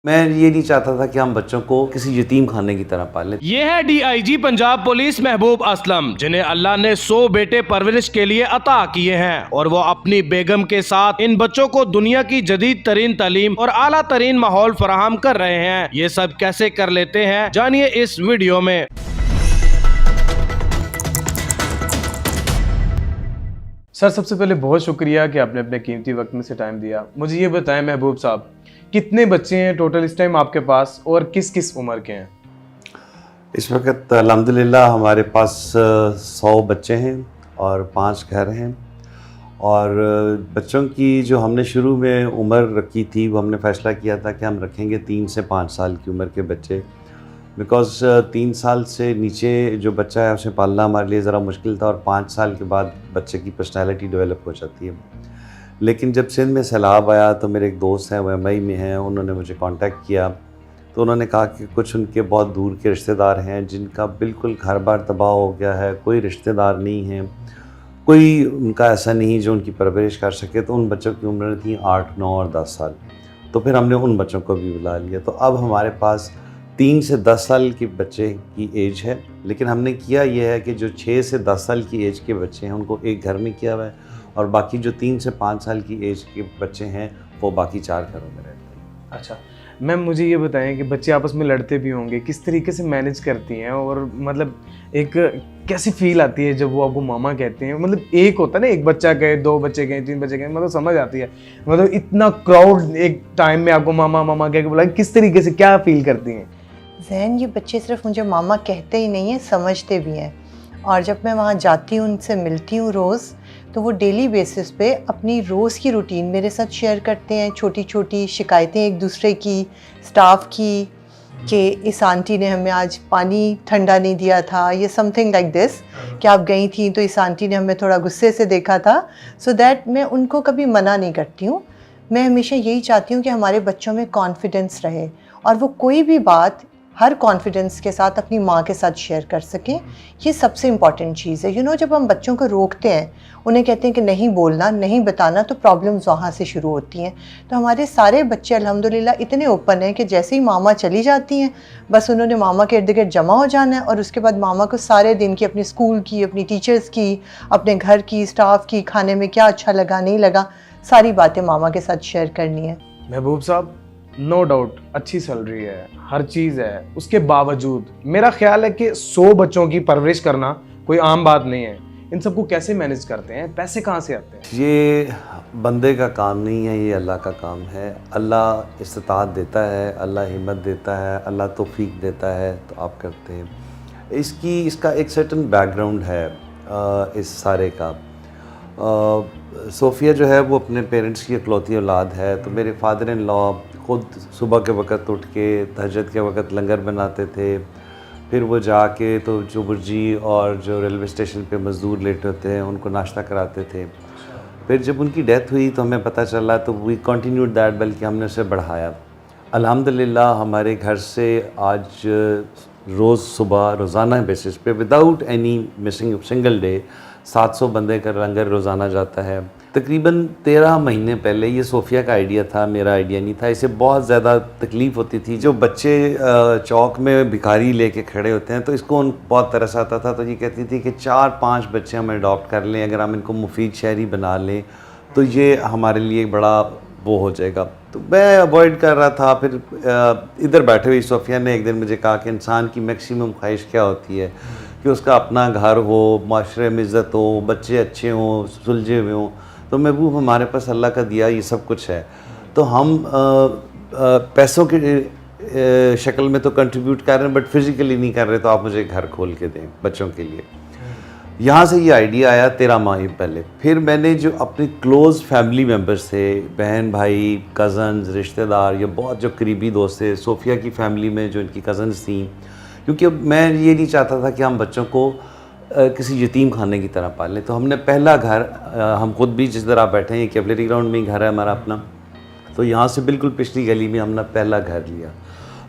मैं ये नहीं चाहता था कि हम बच्चों को किसी यतीम खाने की तरह पालें। ये है डीआईजी पंजाब पुलिस महबूब असलम, जिन्हें अल्लाह ने 100 बेटे परवरिश के लिए अता किए हैं और वो अपनी बेगम के साथ इन बच्चों को दुनिया की जदीद तरीन तालीम और आला तरीन माहौल फराहम कर रहे हैं। ये सब कैसे कर लेते हैं, जानिए इस वीडियो में। सर, सबसे पहले बहुत शुक्रिया कि आपने अपने कीमती वक्त में से टाइम दिया। मुझे ये बताएं महबूब साहब, कितने बच्चे हैं टोटल इस टाइम आपके पास और किस किस उम्र के हैं? इस वक्त अल्हम्दुलिल्लाह हमारे पास 100 बच्चे हैं और 5 घर हैं। और बच्चों की जो हमने शुरू में उम्र रखी थी वो हमने फ़ैसला किया था कि हम रखेंगे 3 से 5 साल की उम्र के बच्चे, बिकॉज़ 3 साल से नीचे जो बच्चा है उसे पालना हमारे लिए ज़रा मुश्किल था और 5 साल के बाद बच्चे की पर्सनैलिटी डेवलप हो जाती है। लेकिन जब सिंध में सैलाब आया तो मेरे एक दोस्त हैं, वो एमआई में हैं, उन्होंने मुझे कांटेक्ट किया तो उन्होंने कहा कि कुछ उनके बहुत दूर के रिश्तेदार हैं जिनका बिल्कुल घर बार तबाह हो गया है, कोई रिश्तेदार नहीं है, कोई उनका ऐसा नहीं जो उनकी परवरिश कर सके। तो उन बच्चों की उम्र थी 8, 9 और 10 साल। तो फिर हमने उन बच्चों को भी बुला लिया। तो अब हमारे पास 3 से 10 साल के बच्चे की एज है, लेकिन हमने किया यह है कि जो 6 से 10 साल की एज के बच्चे हैं उनको एक घर में किया हुआ है और बाकी जो 3 से 5 साल की एज के बच्चे हैं वो बाकी 4 घरों में रहते हैं। अच्छा मैम, मुझे ये बताएं कि बच्चे आपस में लड़ते भी होंगे, किस तरीके से मैनेज करती हैं और मतलब एक कैसी फील आती है जब वो आपको मामा कहते हैं? मतलब एक होता है ना, एक बच्चा कहे, 2 बच्चे कहे, 3 बच्चे कहे, मतलब समझ आती है। मतलब इतना क्राउड एक टाइम में आपको मामा मामा कह के बुला, किस तरीके से क्या फील करती हैं? ज़ैन, ये बच्चे सिर्फ मुझे मामा कहते ही नहीं हैं, समझते भी हैं। और जब मैं वहाँ जाती हूँ, उनसे मिलती हूँ रोज़, तो वो डेली बेसिस पे अपनी रोज़ की रूटीन मेरे साथ शेयर करते हैं। छोटी छोटी शिकायतें एक दूसरे की, स्टाफ की, कि इस आंटी ने हमें आज पानी ठंडा नहीं दिया था, ये समथिंग लाइक दिस, कि आप गई थी तो इस आंटी ने हमें थोड़ा गुस्से से देखा था। सो दैट मैं उनको कभी मना नहीं करती हूँ। मैं हमेशा यही चाहती हूँ कि हमारे बच्चों में कॉन्फिडेंस रहे और वो कोई भी बात हर कॉन्फिडेंस के साथ अपनी माँ के साथ शेयर कर सकें। ये सबसे इम्पॉर्टेंट चीज़ है। जब हम बच्चों को रोकते हैं, उन्हें कहते हैं कि नहीं बोलना, नहीं बताना, तो प्रॉब्लम्स वहाँ से शुरू होती हैं। तो हमारे सारे बच्चे अल्हम्दुलिल्लाह इतने ओपन हैं कि जैसे ही मामा चली जाती हैं, बस उन्होंने मामा के इर्द गिर्द जमा हो जाना है और उसके बाद मामा को सारे दिन की, अपनी स्कूल की, अपनी टीचर्स की, अपने घर की, स्टाफ की, खाने में क्या अच्छा लगा नहीं लगा, सारी बातें मामा के साथ शेयर करनी है। महबूब साहब, नो डाउट अच्छी सैलरी है, हर चीज़ है, उसके बावजूद मेरा ख्याल है कि 100 बच्चों की परवरिश करना कोई आम बात नहीं है। इन सबको कैसे मैनेज करते हैं? पैसे कहाँ से आते हैं? ये बंदे का काम नहीं है, ये अल्लाह का काम है। अल्लाह इस्तिताअत देता है, अल्लाह हिम्मत देता है, अल्लाह तौफीक देता है, तो आप करते हैं। इसका एक सर्टन बैकग्राउंड है इस सारे का। सोफ़िया जो है वो अपने पेरेंट्स की इकलौती औलाद है। तो मेरे फादर इन लॉ ख़ुद सुबह के वक़्त उठ के तहज्जुद के वक़्त लंगर बनाते थे, फिर वो जाके तो जो बुर्जी और जो रेलवे स्टेशन पे मज़दूर लेटे होते हैं उनको नाश्ता कराते थे। फिर जब उनकी डेथ हुई तो हमें पता चला तो वी कंटिन्यूड दैट, बल्कि हमने उसे बढ़ाया। अल्हम्दुलिल्लाह हमारे घर से आज रोज़ाना बेसिस पे without any missing single day 700 बंदे का लंगर रोज़ाना जाता है। तकरीबन 13 महीने पहले ये सोफ़िया का आइडिया था, मेरा आइडिया नहीं था। इसे बहुत ज़्यादा तकलीफ़ होती थी, जो बच्चे चौक में भिखारी लेके खड़े होते हैं तो इसको बहुत तरस आता था। तो ये कहती थी कि 4-5 बच्चे हम अडॉप्ट कर लें, अगर हम इनको मुफीद शहरी बना लें तो ये हमारे लिए बड़ा वो हो जाएगा। तो मैं अवॉइड कर रहा था। फिर इधर बैठे हुई सोफ़िया ने एक दिन मुझे कहा कि इंसान की मैक्सिमम ख्वाहिश क्या होती है कि उसका अपना घर हो, माशरे में इज़्ज़त हो, बच्चे अच्छे हों, सुलझे हुए हों। तो महबूब हमारे पास अल्लाह का दिया ये सब कुछ है। तो हम पैसों की शक्ल में तो कंट्रीब्यूट कर रहे हैं, बट फिज़िकली नहीं कर रहे। तो आप मुझे घर खोल के दें बच्चों के लिए। यहाँ से ये आइडिया आया 13 माह पहले। फिर मैंने जो अपने क्लोज़ फैमिली मेम्बर्स थे, बहन भाई, कज़न्स, रिश्तेदार, ये बहुत जो करीबी दोस्त थे, सोफ़िया की फ़ैमिली में जो इनकी कज़न्स थी, क्योंकि मैं ये नहीं चाहता था कि हम बच्चों को किसी यतीम खाने की तरह पालें। तो हमने पहला घर, हम खुद भी जिस तरह आप बैठे हैं, ये कैवलरी ग्राउंड में ही घर है हमारा अपना, तो यहाँ से बिल्कुल पिछली गली में हमने पहला घर लिया।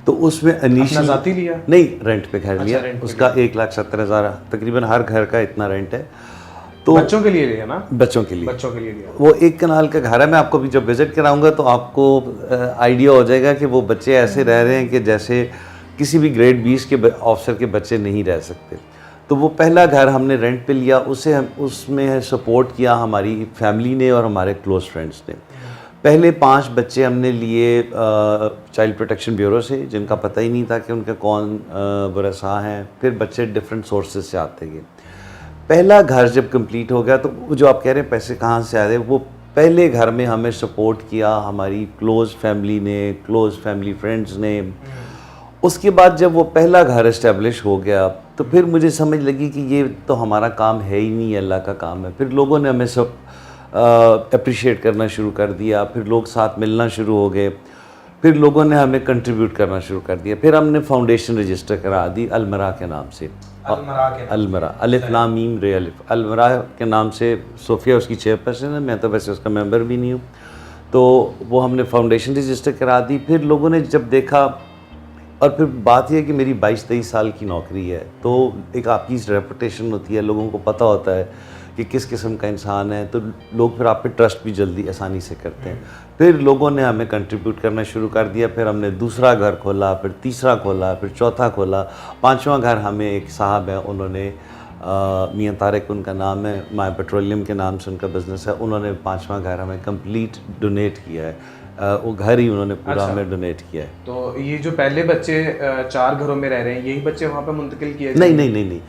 तो उसमें अपना ज़ाती लिया? नहीं, रेंट पे घर लिया। रेंट पे उसका 1,70,000 तकरीबन, हर घर का इतना रेंट है। तो बच्चों के लिए लिया ना? बच्चों के लिए, बच्चों के लिए लिया। वो 1 कनाल का घर है। मैं आपको भी जब विजिट कराऊंगा तो आपको आइडिया हो जाएगा कि वो बच्चे ऐसे रह रहे हैं कि जैसे किसी भी ग्रेड 20 के ऑफिसर के बच्चे नहीं रह सकते। तो वो पहला घर हमने रेंट पे लिया, उसमें सपोर्ट किया हमारी फैमिली ने और हमारे क्लोज फ्रेंड्स ने। पहले 5 बच्चे हमने लिए चाइल्ड प्रोटेक्शन ब्यूरो से, जिनका पता ही नहीं था कि उनके कौन वरसा हैं। फिर बच्चे डिफरेंट सोर्सेज से आते गए। पहला घर जब कंप्लीट हो गया तो वो जो आप कह रहे हैं पैसे कहाँ से आ रहे, वो पहले घर में हमें सपोर्ट किया हमारी क्लोज़ फैमिली ने, क्लोज़ फैमिली फ्रेंड्स ने। उसके बाद जब वो पहला घर इस्टेब्लिश हो गया तो फिर मुझे समझ लगी कि ये तो हमारा काम है ही नहीं, अल्लाह का काम है। फिर लोगों ने हमें सब अप्रिशिएट करना शुरू कर दिया, फिर लोग साथ मिलना शुरू हो गए, फिर लोगों ने हमें कंट्रीब्यूट करना शुरू कर दिया। फिर हमने फाउंडेशन रजिस्टर करा दी अलमरा के नाम से। अलमरा, अलिफ लाम मीम रे अलिफ, अलमरा के नाम से। सोफिया उसकी चेयरपर्सन है, मैं तो वैसे उसका मेंबर भी नहीं हूँ। तो वो हमने फाउंडेशन रजिस्टर करा दी। फिर लोगों ने जब देखा, और फिर बात यह है कि मेरी 22-23 साल की नौकरी है, तो एक आपकी रेपुटेशन होती है, लोगों को पता होता है कि किस किस्म का इंसान है, तो लोग फिर आप पे ट्रस्ट भी जल्दी आसानी से करते हैं। फिर लोगों ने हमें कंट्रीब्यूट करना शुरू कर दिया। फिर हमने दूसरा घर खोला, फिर तीसरा खोला, फिर चौथा खोला। 5वां घर हमें एक साहब है, उन्होंने मियाँ तारिक उनका नाम है, माय पेट्रोलियम के नाम से उनका बिज़नेस है, उन्होंने 5वां घर हमें कंप्लीट डोनेट किया है। वो घर ही उन्होंने पूरा हमें डोनेट किया है। तो ये जो पहले बच्चे 4 घरों में रह रहे हैं, यही बच्चे वहाँ पे मुंतकिल किए? नहीं,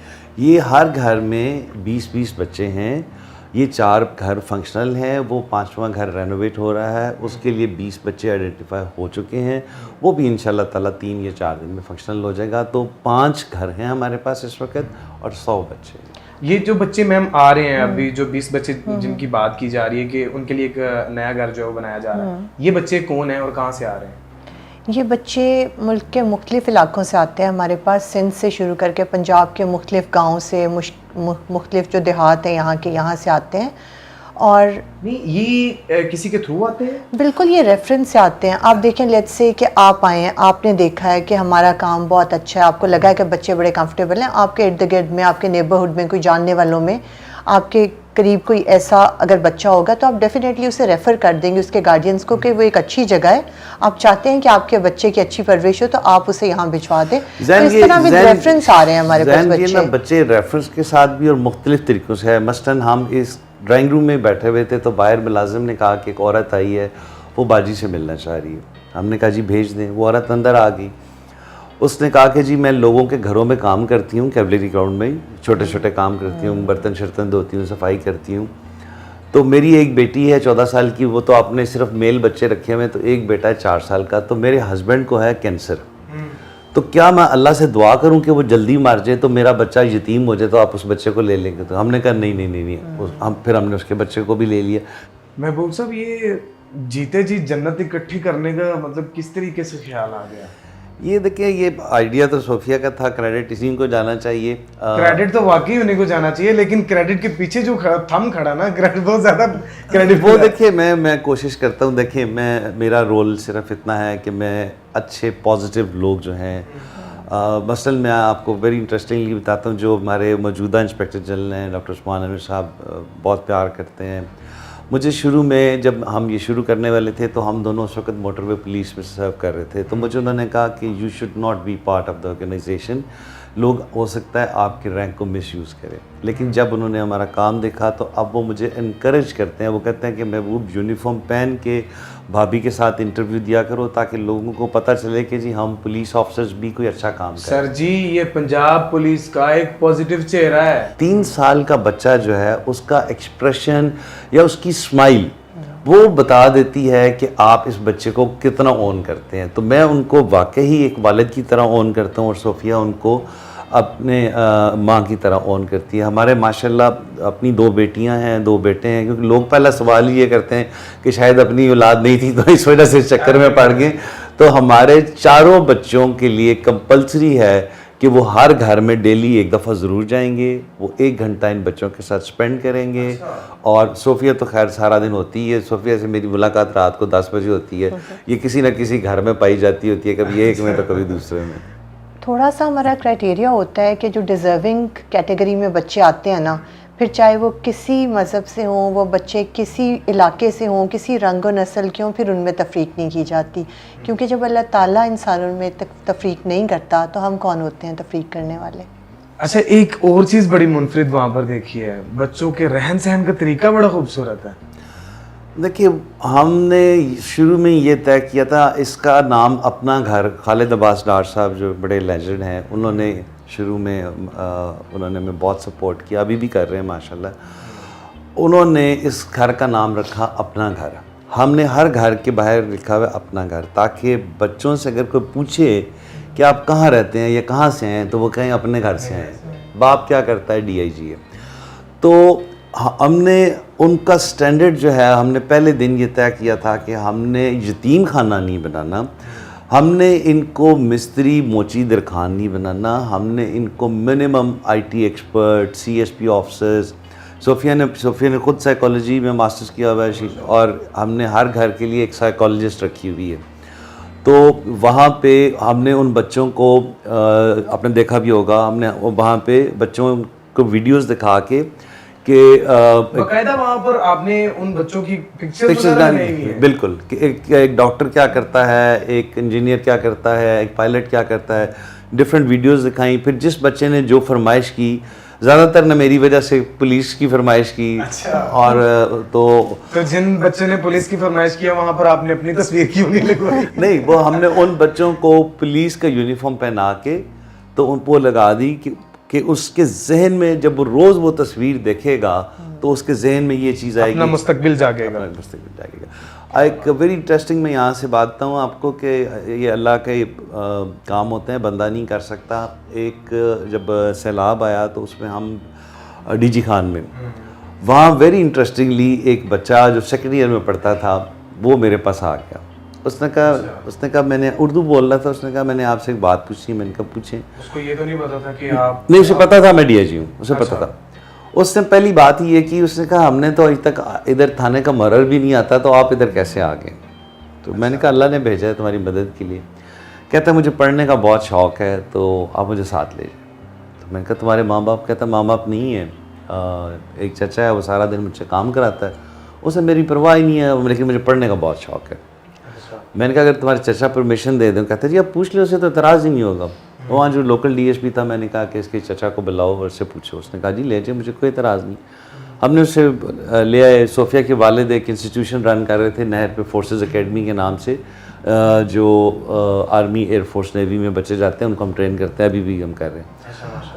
ये हर घर में 20-20 बच्चे हैं। ये 4 घर फंक्शनल हैं, वो 5वां घर रेनोवेट हो रहा है, उसके लिए 20 बच्चे आइडेंटिफाई हो चुके हैं। वो भी इंशाल्लाह ताला 3 या 4 दिन में फंक्शनल हो जाएगा। तो 5 घर हैं हमारे पास इस वक्त और 100 बच्चे हैं। ये जो बच्चे मैम आ रहे हैं अभी, जो 20 बच्चे जिनकी बात की जा रही है कि उनके लिए एक नया घर जो है वो बनाया जा रहा है, ये बच्चे कौन हैं और कहाँ से आ रहे हैं? ये बच्चे मुल्क के मुख्तलिफ इलाकों से आते हैं हमारे पास, सिंध से शुरू करके पंजाब के मुख्तलिफ गाँव से, मुख्तलिफ जो देहात हैं यहाँ के, यहाँ से आते हैं। और नहीं, ये किसी के थ्रू आते हैं? बिल्कुल, ये रेफरेंस से आते हैं। आप देखें, लेट्स से कि आप आए हैं, आपने देखा है कि हमारा काम बहुत अच्छा है, आपको लगा है कि बच्चे बड़े कंफर्टेबल हैं, आपके इर्द गिर्द में, आपके नेबरहुड में, कोई जानने वालों में, आपके करीब कोई ऐसा अगर बच्चा होगा तो आप डेफिनेटली उसे रेफ़र कर देंगे उसके गार्डियंस को कि वो एक अच्छी जगह है, आप चाहते हैं कि आपके बच्चे की अच्छी परवरिश हो, तो आप उसे यहाँ भिजवा दें। तो इस तरह भी रेफरेंस आ रहे हैं हमारे पास बच्चे रेफरेंस के साथ भी और मुख्तलिफ तरीक़ों से है। मसलन हम इस ड्राइंग रूम में बैठे हुए थे तो बाहर मुलाजिम ने कहा कि एक औरत आई है, वो बाजी से मिलना चाह रही है। हमने कहा जी भेज दें। वो औरत अंदर आ गई, उसने कहा कि जी मैं लोगों के घरों में काम करती हूँ, कैवलरी ग्राउंड में छोटे छोटे काम करती हूँ, बर्तन शर्तन धोती हूँ, सफाई करती हूँ। तो मेरी एक बेटी है 14 साल की, वो तो आपने सिर्फ मेल बच्चे रखे हुए, तो एक बेटा है 4 साल का। तो मेरे हस्बैंड को है कैंसर, तो क्या मैं अल्लाह से दुआ करूं कि वो जल्दी मर जाए तो मेरा बच्चा यतीम हो जाए, तो आप उस बच्चे को ले लेंगे? तो हमने कहा नहीं। फिर हमने उसके बच्चे को भी ले लिया। महबूब साहब, ये जीते जी जन्नत इकट्ठी करने का मतलब किस तरीके से ख्याल आ गया? ये देखिए, ये आइडिया तो सोफिया का था, क्रेडिट इसी को जाना चाहिए। क्रेडिट तो वाकई उन्हीं को जाना चाहिए, लेकिन क्रेडिट के पीछे जो थम खड़ा ना, क्रेडिट बहुत ज़्यादा क्रेडिट। वो देखिए, मैं कोशिश करता हूँ। देखिए, मेरा रोल सिर्फ इतना है कि मैं अच्छे पॉजिटिव लोग जो हैं, मसलन मैं आपको वेरी इंटरेस्टिंगली बताता हूँ, जो हमारे मौजूदा इंस्पेक्टर जनरल हैं डॉक्टर उस्मान अमीर साहब, बहुत प्यार करते हैं मुझे। शुरू में जब हम ये शुरू करने वाले थे तो हम दोनों उस वक्त मोटरवे पुलिस में सर्व कर रहे थे, तो मुझे उन्होंने कहा कि you should not be part of the organisation. लोग हो सकता है आपके रैंक को मिसयूज़ करें, लेकिन जब उन्होंने हमारा काम देखा तो अब वो मुझे इनकरेज करते हैं। वो कहते हैं कि महबूब, यूनिफॉर्म पहन के भाभी के साथ इंटरव्यू दिया करो ताकि लोगों को पता चले कि जी हम पुलिस ऑफिसर्स भी कोई अच्छा काम करें। सर जी, ये पंजाब पुलिस का एक पॉजिटिव चेहरा है। 3 साल का बच्चा जो है, उसका एक्सप्रेशन या उसकी स्माइल वो बता देती है कि आप इस बच्चे को कितना ओन करते हैं। तो मैं उनको वाकई एक वालिद की तरह ओन करता हूँ और सोफिया उनको अपने माँ की तरह ओन करती है। हमारे माशाल्लाह अपनी 2 बेटियां हैं, 2 बेटे हैं, क्योंकि लोग पहला सवाल ये करते हैं कि शायद अपनी औलाद नहीं थी तो इस वजह से चक्कर में पड़ गए। तो हमारे चारों बच्चों के लिए कंपलसरी है कि वो हर घर में डेली एक दफ़ा ज़रूर जाएंगे, वो 1 घंटा इन बच्चों के साथ स्पेंड करेंगे। और सोफिया तो खैर सारा दिन होती है, सोफिया से मेरी मुलाकात रात को 10 बजे होती है। ये किसी न किसी घर में पाई जाती होती है, कभी एक में तो कभी दूसरे में। थोड़ा सा हमारा क्राइटेरिया होता है कि जो डिज़र्विंग कैटेगरी में बच्चे आते हैं ना, फिर चाहे वो किसी मज़हब से हों, वो बच्चे किसी इलाके से हों, किसी रंग व नस्ल के हों, फिर उनमें तफरीक नहीं की जाती, क्योंकि जब अल्लाह ताला इंसानों में तफरीक नहीं करता तो हम कौन होते हैं तफरीक करने वाले। अच्छा, एक और चीज़ बड़ी मुनफरिद वहाँ पर देखी है, बच्चों के रहन सहन का तरीका बड़ा खूबसूरत है। देखिए, हमने शुरू में ये तय किया था, इसका नाम अपना घर, खालिद अब्बास डार साहब जो बड़े लेजेंड हैं, उन्होंने शुरू में उन्होंने हमें बहुत सपोर्ट किया, अभी भी कर रहे हैं माशाल्लाह। उन्होंने इस घर का नाम रखा अपना घर। हमने हर घर के बाहर लिखा हुआ अपना घर, ताकि बच्चों से अगर कोई पूछे कि आप कहाँ रहते हैं या कहाँ से हैं, तो वो कहें अपने घर से हैं। बाप क्या करता है, DIG है। तो हमने उनका स्टैंडर्ड जो है, हमने पहले दिन ये तय किया था कि हमने यतीम खाना नहीं बनाना, हमने इनको मिस्त्री मोची दरखान नहीं बनाना, हमने इनको minimum IT expert, CSP officers, Sophia ने खुद साइकोलॉजी में मास्टर्स किया हुआ है, और हमने हर घर के लिए एक साइकोलॉजिस्ट रखी हुई है। तो वहाँ पे हमने उन बच्चों को आपने देखा भी होगा, हमने वहाँ पे बच्चों को वीडियोस दिखा के कि बकायदा वहाँ पर आपने उन बच्चों की पिक्चर्स लगाई हुई है। बिल्कुल, कि एक डॉक्टर क्या करता है, एक इंजीनियर क्या करता है, एक पायलट क्या करता है, डिफरेंट वीडियोस दिखाई। फिर जिस बच्चे ने जो फरमाइश की, ज़्यादातर ने मेरी वजह से पुलिस की फरमाइश की। अच्छा। और तो जिन बच्चे ने पुलिस की फरमाइश किया, वहाँ पर आपने अपनी तस्वीर क्यों नहीं लगवाई? नहीं, वो हमने उन बच्चों को पुलिस का यूनिफॉर्म पहना के तो उनको लगा दी कि उसके जहन में जब वो रोज़ वो तस्वीर देखेगा तो उसके जहन में ये चीज़ आएगी, अपना मुस्तकबिल जागेगा। एक वेरी इंटरेस्टिंग, मैं यहाँ से बात बताऊँ आपको कि ये अल्लाह के काम होते हैं, बंदा नहीं कर सकता। एक जब सैलाब आया तो उसमें हम DG खान में, वहाँ वेरी इंटरेस्टिंगली एक बच्चा जो सेकेंड ईयर में पढ़ता था, वो मेरे पास आ गया। उसने कहा मैंने उर्दू बोल रहा था, उसने कहा मैंने आपसे एक बात पूछी। मैंने कहा पूछें। उसको ये तो नहीं पता था कि आप, नहीं, उसे पता था मैं DIG हूँ, उसे पता था। उसने पहली बात ये की, उसने कहा हमने तो अभी तक इधर थाने का मर्डर भी नहीं आता, तो आप इधर कैसे आ गए? तो मैंने कहा अल्लाह ने भेजा है तुम्हारी मदद के लिए। कहता मुझे पढ़ने का बहुत शौक़ है, तो आप मुझे साथ ले जाए। तो मैंने कहा तुम्हारे माँ बाप? कहता माँ बाप नहीं है, एक चचा है, वो सारा दिन मुझसे काम कराता है, उसे मेरी परवाह ही नहीं है, लेकिन मुझे पढ़ने का बहुत शौक़ है। मैंने कहा अगर तुम्हारे चचा परमिशन दे दें? कहते जी आप पूछ लो, उसे तो एतराज़ ही नहीं होगा। वहाँ जो लोकल DSP था, मैंने कहा कि इसके चचा को बुलाओ और उससे पूछो। उसने कहा जी ले जाए, मुझे कोई एतराज़ नहीं। हमने उससे ले आए। सोफिया के वालिद एक इंस्टीट्यूशन रन कर रहे थे नहर पे, फोर्सेस एकेडमी के नाम से, जो आर्मी, एयरफोर्स, नेवी में बच्चे जाते हैं, उनको हम ट्रेन करते हैं, अभी भी हम कर रहे हैं।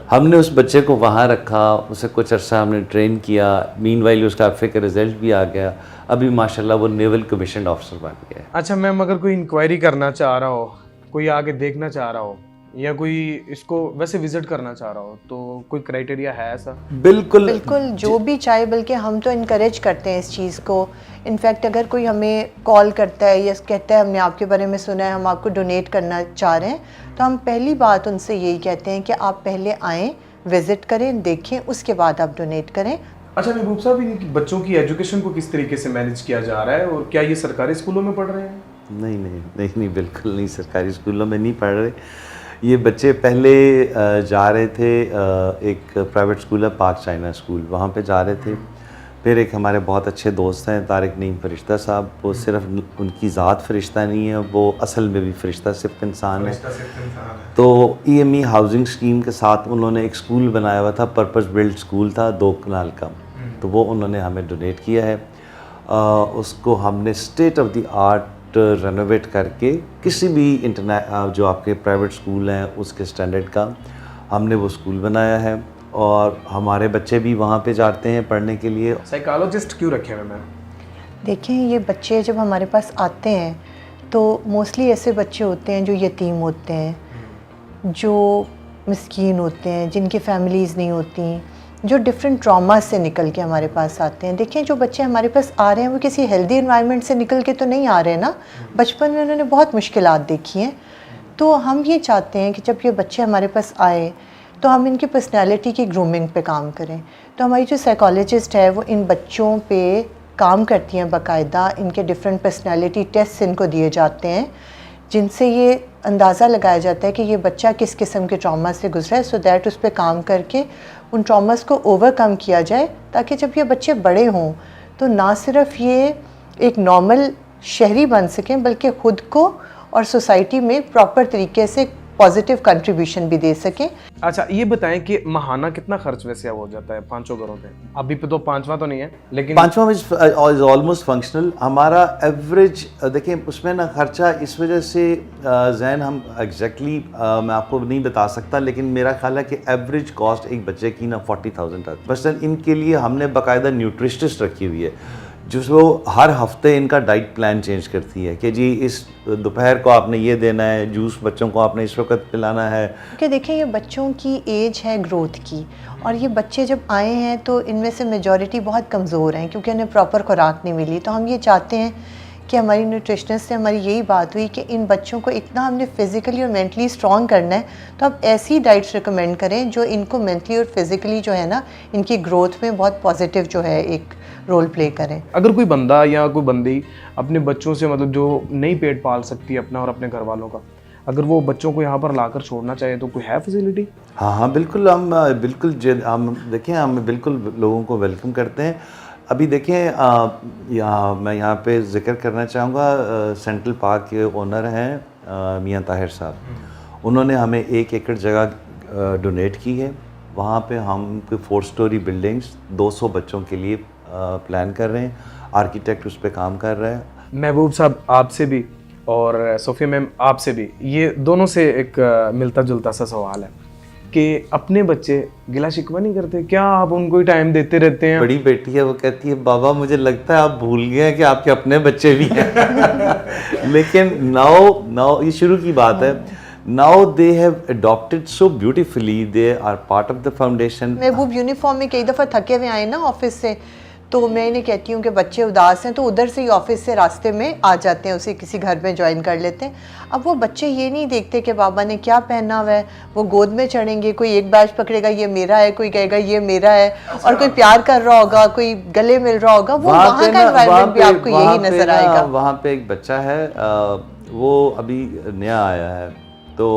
हमने उस बच्चे को वहाँ रखा, उसे कुछ अर्सा हमने ट्रेन किया। मीनवाइल उसका FA का रिज़ल्ट भी आ गया, अभी माशाल्लाह वो नेवल कमीशन ऑफिसर बन गया है। अच्छा मैम, अगर कोई इंक्वायरी करना चाह रहा हो, कोई आगे देखना चाह रहा हो, या कोई इसको वैसे विजिट करना चाह रहा हो, तो कोई क्राइटेरिया है ऐसा? बिल्कुल बिल्कुल, जो भी चाहे, बल्कि हम तो इनकरेज करते हैं इस चीज़ को। इनफैक्ट अगर कोई हमें कॉल करता है या कहता है हमने आपके बारे में सुना है, हम आपको डोनेट करना चाह रहे हैं, तो हम पहली बात उनसे यही कहते हैं कि आप पहले आएँ, विज़िट करें, देखें, उसके बाद आप डोनेट करें। अच्छा महबूब साहब, इनकी बच्चों की एजुकेशन को किस तरीके से मैनेज किया जा रहा है, और क्या ये सरकारी स्कूलों में पढ़ रहे हैं? नहीं, बिल्कुल नहीं, सरकारी स्कूलों में नहीं पढ़ रहे। ये बच्चे पहले जा रहे थे, एक प्राइवेट स्कूल है पाक चाइना स्कूल, वहाँ पे जा रहे थे। फिर एक हमारे बहुत अच्छे दोस्त हैं तारिक नईम फरिश्ता साहब, वो सिर्फ उनकी ज़ात फरिश्ता नहीं है, वो असल में भी फरिश्ता सिर्फ इंसान है। तो EME हाउसिंग स्कीम के साथ उन्होंने एक स्कूल बनाया हुआ था, पर्पस बिल्ड स्कूल था 2 कनाल का, तो वो उन्होंने हमें डोनेट किया है। उसको हमने state of the art renovate करके, किसी भी इंटरनेट जो आपके प्राइवेट स्कूल हैं उसके स्टैंडर्ड का हमने वो स्कूल बनाया है, और हमारे बच्चे भी वहाँ पे जाते हैं पढ़ने के लिए। साइकोलॉजिस्ट क्यों रखे हुए मैम? देखें, ये बच्चे जब हमारे पास आते हैं तो मोस्टली ऐसे बच्चे होते हैं जो यतीम होते हैं, जो मिस्कीन होते हैं, जिनकी फैमिलीज़ नहीं होती, जो डिफरेंट ट्रॉमा से निकल के हमारे पास आते हैं। देखिए, जो बच्चे हमारे पास आ रहे हैं वो किसी हेल्दी एनवायरनमेंट से निकल के तो नहीं आ रहे हैं ना, बचपन में उन्होंने बहुत मुश्किलात देखी हैं। तो हम ये चाहते हैं कि जब ये बच्चे हमारे पास आए तो हम इनकी पर्सनैलिटी की ग्रूमिंग पे काम करें। तो हमारी जो साइकोलॉजिस्ट है वो इन बच्चों पे काम करती हैं बाकायदा, इनके डिफरेंट पर्सनैलिटी टेस्ट इनको दिए जाते हैं, जिनसे ये अंदाज़ा लगाया जाता है कि ये बच्चा किस किस्म के ट्रॉमा से गुजरा है, सो दैट उस पर काम करके उन ट्रॉमास को ओवरकम किया जाए, ताकि जब ये बच्चे बड़े हों तो ना सिर्फ ये एक नॉर्मल शहरी बन सकें, बल्कि ख़ुद को और सोसाइटी में प्रॉपर तरीके से पॉजिटिव कंट्रीब्यूशन भी दे सकें। अच्छा ये बताएं कि माहाना कितना खर्च वैसे हो जाता है 5 घरों पे? अभी पे तो 5वां तो नहीं है, लेकिन 5वां इज ऑलमोस्ट फंक्शनल। हमारा एवरेज देखिए उसमें ना खर्चा इस वजह से जैन हम एग्जैक्टली मैं आपको नहीं बता सकता, लेकिन मेरा ख्याल है कि एवरेज कॉस्ट एक बच्चे की ना 40,000 तक। बस इनके लिए हमने बाकायदा न्यूट्रिशनिस्ट रखी हुई है जो हर हफ्ते इनका डाइट प्लान चेंज करती है कि जी इस दोपहर को आपने ये देना है, जूस बच्चों को आपने इस वक्त पिलाना है। क्योंकि देखिए ये बच्चों की एज है ग्रोथ की, और ये बच्चे जब आए हैं तो इनमें से मेजॉरिटी बहुत कमज़ोर हैं क्योंकि उन्हें प्रॉपर खुराक नहीं मिली। तो हम ये चाहते हैं कि हमारी न्यूट्रिशनिस्ट से हमारी यही बात हुई कि इन बच्चों को इतना हमने फिज़िकली और मेंटली स्ट्रॉन्ग करना है, तो आप ऐसी डाइट्स रिकमेंड करें जो इनको मेंटली और फिज़िकली जो है ना इनकी ग्रोथ में बहुत पॉजिटिव जो है एक रोल प्ले करें। अगर कोई बंदा या कोई बंदी अपने बच्चों से मतलब जो नहीं पेट पाल सकती अपना और अपने घर वालों का, अगर वो बच्चों को यहाँ पर लाकर छोड़ना चाहे तो कोई है फैसिलिटी? हाँ बिल्कुल, हम देखें हम बिल्कुल लोगों को वेलकम करते हैं। अभी देखें मैं यहाँ पे जिक्र करना चाहूँगा, सेंट्रल पार्क के ओनर हैं मियाँ ताहिर साहब। उन्होंने हमें 1 एकड़ जगह डोनेट की है। वहाँ पे हम कोई 4 स्टोरी बिल्डिंग्स 200 बच्चों के लिए प्लान कर रहे हैं। आर्किटेक्ट उस पर काम कर रहा है। महबूब साहब आपसे भी और सोफिया मैम आपसे भी, ये दोनों से एक मिलता जुलता सा सवाल है कि अपने बच्चे गिला शिकवा नहीं करते क्या? आप उनको ही टाइम देते रहते हैं? बड़ी बेटी है, वो कहती है बाबा मुझे लगता है आप भूल गए हैं कि आपके अपने बच्चे भी हैं। लेकिन नाउ ये शुरू की बात है। Now they have adopted so beautifully, they are part of the foundation. Mehboob uniform में कई दफ़ा थके हुए आए ना ऑफिस से, तो मैं इन्हें कहती हूँ कि बच्चे उदास हैं तो उधर से ही ऑफिस से रास्ते में आ जाते हैं, उसे किसी घर में ज्वाइन कर लेते हैं। अब वो बच्चे ये नहीं देखते कि बाबा ने क्या पहना हुआ है, वो गोद में चढ़ेंगे, कोई एक बैच पकड़ेगा ये मेरा है, कोई कहेगा ये मेरा है, और कोई प्यार कर रहा होगा, कोई गले मिल रहा होगा। वो वहाँ का एनवायरनमेंट भी आपको यही नजर आएगा। वहाँ पे एक बच्चा है, वो अभी नया आया है, तो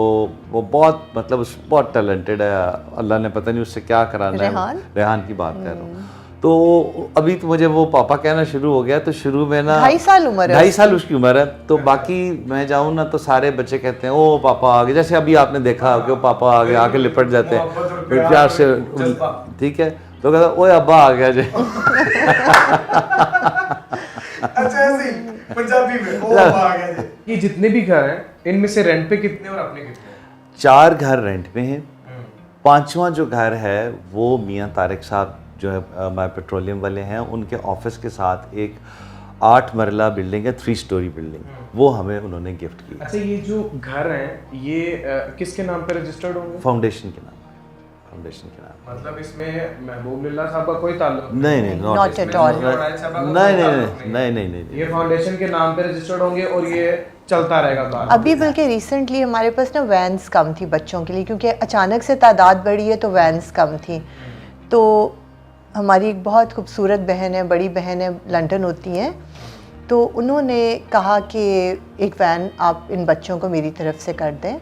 वो बहुत बहुत टैलेंटेड है। अल्लाह ने पता नहीं उससे क्या कराना है। रेहान की बात कर रहा हूँ। तो अभी तो मुझे वो पापा कहना शुरू हो गया। तो शुरू में ना 2.5 साल उम्र है, 2.5 साल उसकी उम्र है। तो बाकी मैं जाऊँ ना तो सारे बच्चे कहते हैं ओ पापा आ गए, जैसे अभी आपने देखा कि वो पापा आ गए, आके लिपट जाते हैं प्यार से, ठीक है। तो कहता ओए अब्बा आ गया जी। अच्छा ऐसे ही पंजाबी में ओ अब्बा आ गया जी। ये जितने भी घर हैं इनमें से रेंट पे कितने और अपने कितने? 4 घर रेंट पे हैं। 5वां जो घर है वो मियाँ तारिक साहब जो है माय पेट्रोलियम वाले हैं, उनके ऑफिस के साथ एक 8 मरला बिल्डिंग है, 3 स्टोरी बिल्डिंग, वो हमें उन्होंने गिफ्ट की। अच्छा ये जो घर हैं ये किसके नाम पे रजिस्टर्ड होंगे? फाउंडेशन के नाम, फाउंडेशन के नाम। मतलब इसमें महबूब लिल्लाह साहब का कोई ताल्लुक नहीं, नॉट एट ऑल। नहीं, ये फाउंडेशन के नाम पे रजिस्टर्ड होंगे और ये चलता रहेगा काम। अभी बल्कि रिसेंटली हमारे पास ना वैन्स कम थी बच्चों के लिए, क्योंकि अचानक से तादाद बढ़ी है तो वैन्स कम थी। तो हमारी एक बहुत खूबसूरत बहन है, बड़ी बहन है, लंदन होती हैं, तो उन्होंने कहा कि एक वैन आप इन बच्चों को मेरी तरफ से कर दें।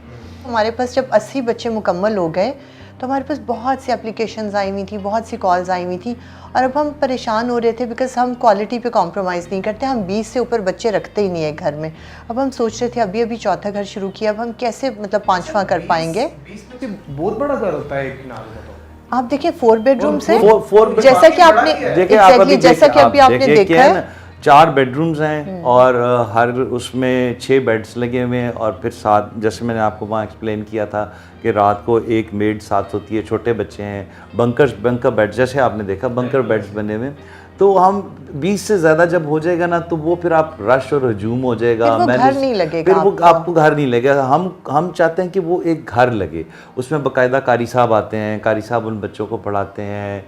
हमारे पास जब 80 बच्चे मुकम्मल हो गए तो हमारे पास बहुत सी एप्लीकेशंस आई हुई थी, बहुत सी कॉल्स आई हुई थी, और अब हम परेशान हो रहे थे बिकॉज हम क्वालिटी पे कॉम्प्रोमाइज़ नहीं करते। हम 20 से ऊपर बच्चे रखते ही नहीं है घर में। अब हम सोच रहे थे अभी 4था घर शुरू किया, अब हम कैसे 5वां कर पाएंगे। 20 बहुत बड़ा घर होता है एक नाल का। तो आप देखिए 4 बेडरूम से, फोर जैसा कि आपने जैसा कि अभी आपने देखा है 4 बेडरूम्स हैं और हर उसमें 6 बेड्स लगे हुए हैं, और फिर 7, जैसे मैंने आपको वहाँ एक्सप्लेन किया था कि रात को एक मेड साथ होती है, छोटे बच्चे हैं, बंकर बेड, जैसे आपने देखा बंकर बेड्स बने हुए। तो हम 20 से ज़्यादा जब हो जाएगा ना तो वो फिर आप रश और हजूम हो जाएगा, फिर वो घर नहीं लगेगा, फिर वो आपको घर नहीं लगेगा। हम चाहते हैं कि वो एक घर लगे। उसमें बाकायदा कारी साहब आते हैं, कारी साहब उन बच्चों को पढ़ाते हैं,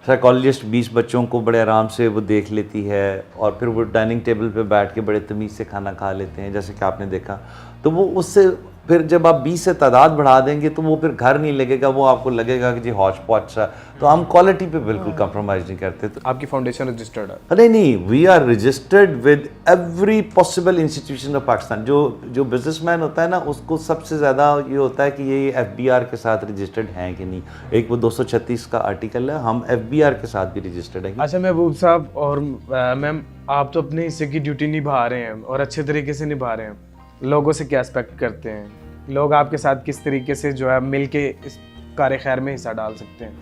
साइकोलॉजिस्ट 20 बच्चों को बड़े आराम से वो देख लेती है, और फिर वो डाइनिंग टेबल पे बैठ के बड़े तमीज़ से खाना खा लेते हैं, जैसे कि आपने देखा। तो वो उससे फिर जब आप 20 से तादाद बढ़ा देंगे तो वो फिर घर नहीं लगेगा, वो आपको लगेगा कि जी हौच पौच सा। तो हम क्वालिटी पे बिल्कुल कंप्रोमाइज़ नहीं करते। तो आपकी फाउंडेशन रजिस्टर्ड है? अरे नहीं, we are registered with every possible institution of Pakistan. जो बिजनेसमैन होता है ना, उसको सबसे ज़्यादा ये होता है कि ये FBR के साथ रजिस्टर्ड हैं कि नहीं। एक वो 236 का आर्टिकल है, हम FBR के साथ भी रजिस्टर्ड हैं। अच्छा महबूब साहब और मैम, आप तो अपने हिस्से की ड्यूटी निभा रहे हैं और अच्छे तरीके से निभा रहे हैं। लोगों से क्या एक्सपेक्ट करते हैं? लोग आपके साथ किस तरीके से जो है मिल के इस कार्य खैर में हिस्सा डाल सकते हैं?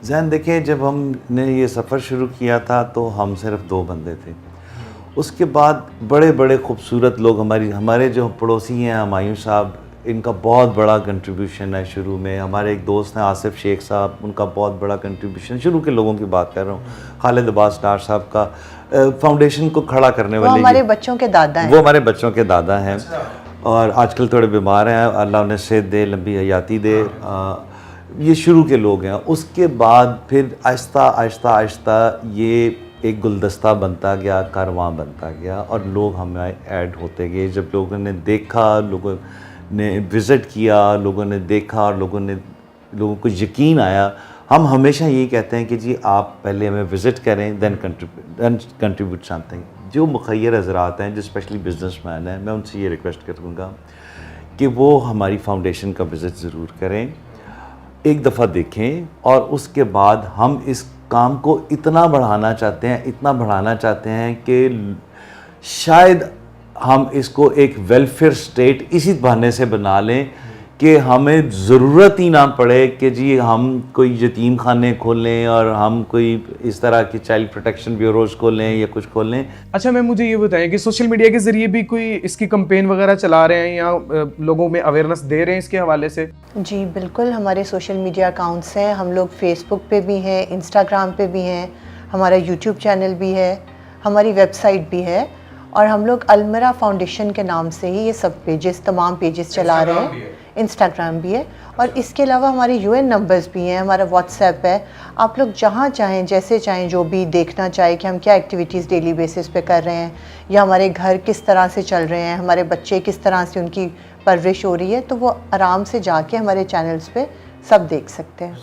जैन देखें, जब हमने ये सफ़र शुरू किया था तो हम सिर्फ 2 बंदे थे। उसके बाद बड़े बड़े खूबसूरत लोग हमारे जो पड़ोसी हैं, हुमायूं साहब, इनका बहुत बड़ा कंट्रीब्यूशन है। शुरू में हमारे एक दोस्त हैं आसिफ शेख साहब, उनका बहुत बड़ा कंट्रीब्यूशन, शुरू के लोगों की बात कर रहा हूँ। खालिद अब्बास डार साहब का फाउंडेशन को खड़ा करने वाले, हमारे बच्चों के दादा हैं। वो हमारे बच्चों के दादा हैं और आजकल थोड़े बीमार हैं, अल्लाह उन्हें सेहत दे, लंबी हयाती दे। ये शुरू के लोग हैं। उसके बाद फिर आहिस्ता आहिस्ता आहिस्ता ये एक गुलदस्ता बनता गया, कारवां बनता गया और लोग हमें ऐड होते गए। जब लोगों ने देखा, लोगों ने विज़िट किया, लोगों ने देखा और लोगों को यकीन आया। हम हमेशा यही कहते हैं कि जी आप पहले हमें विज़िट करें, देन कंट्रीब्यूट समथिंग। जो मुखय्यर हज़रात हैं, जो स्पेशली बिजनेसमैन हैं, मैं उनसे ये रिक्वेस्ट करूँगा कि वो हमारी फाउंडेशन का विज़िट ज़रूर करें, एक दफ़ा देखें और उसके बाद हम इस काम को इतना बढ़ाना चाहते हैं कि शायद हम इसको एक वेलफेयर स्टेट इसी बहाने से बना लें कि हमें ज़रूरत ही ना पड़े कि जी हम कोई यतीम खाने खोलें और हम कोई इस तरह की चाइल्ड प्रोटेक्शन ब्यूरोज़ खोलें या कुछ खोलें। अच्छा मैम, मुझे ये बताएं कि सोशल मीडिया के ज़रिए भी कोई इसकी कंपेन वगैरह चला रहे हैं या लोगों में अवेयरनेस दे रहे हैं इसके हवाले से? जी बिल्कुल, हमारे सोशल मीडिया अकाउंट्स हैं। हम लोग फेसबुक पे भी हैं, इंस्टाग्राम पे भी हैं, हमारा यूट्यूब चैनल भी है, हमारी वेबसाइट भी है और हम लोग अलमरा फाउंडेशन के नाम से ही ये सब पेजेस, तमाम पेजेस चला रहे हैं। इंस्टाग्राम भी है और इसके अलावा हमारे UN नंबर्स भी हैं, हमारा व्हाट्सएप है। आप लोग जहाँ चाहें, जैसे चाहें, जो भी देखना चाहें कि हम क्या एक्टिविटीज़ डेली बेसिस पे कर रहे हैं या हमारे घर किस तरह से चल रहे हैं, हमारे बच्चे किस तरह से उनकी परवरिश हो रही है, तो वो आराम से जाके हमारे चैनल्स पे सब देख सकते हैं।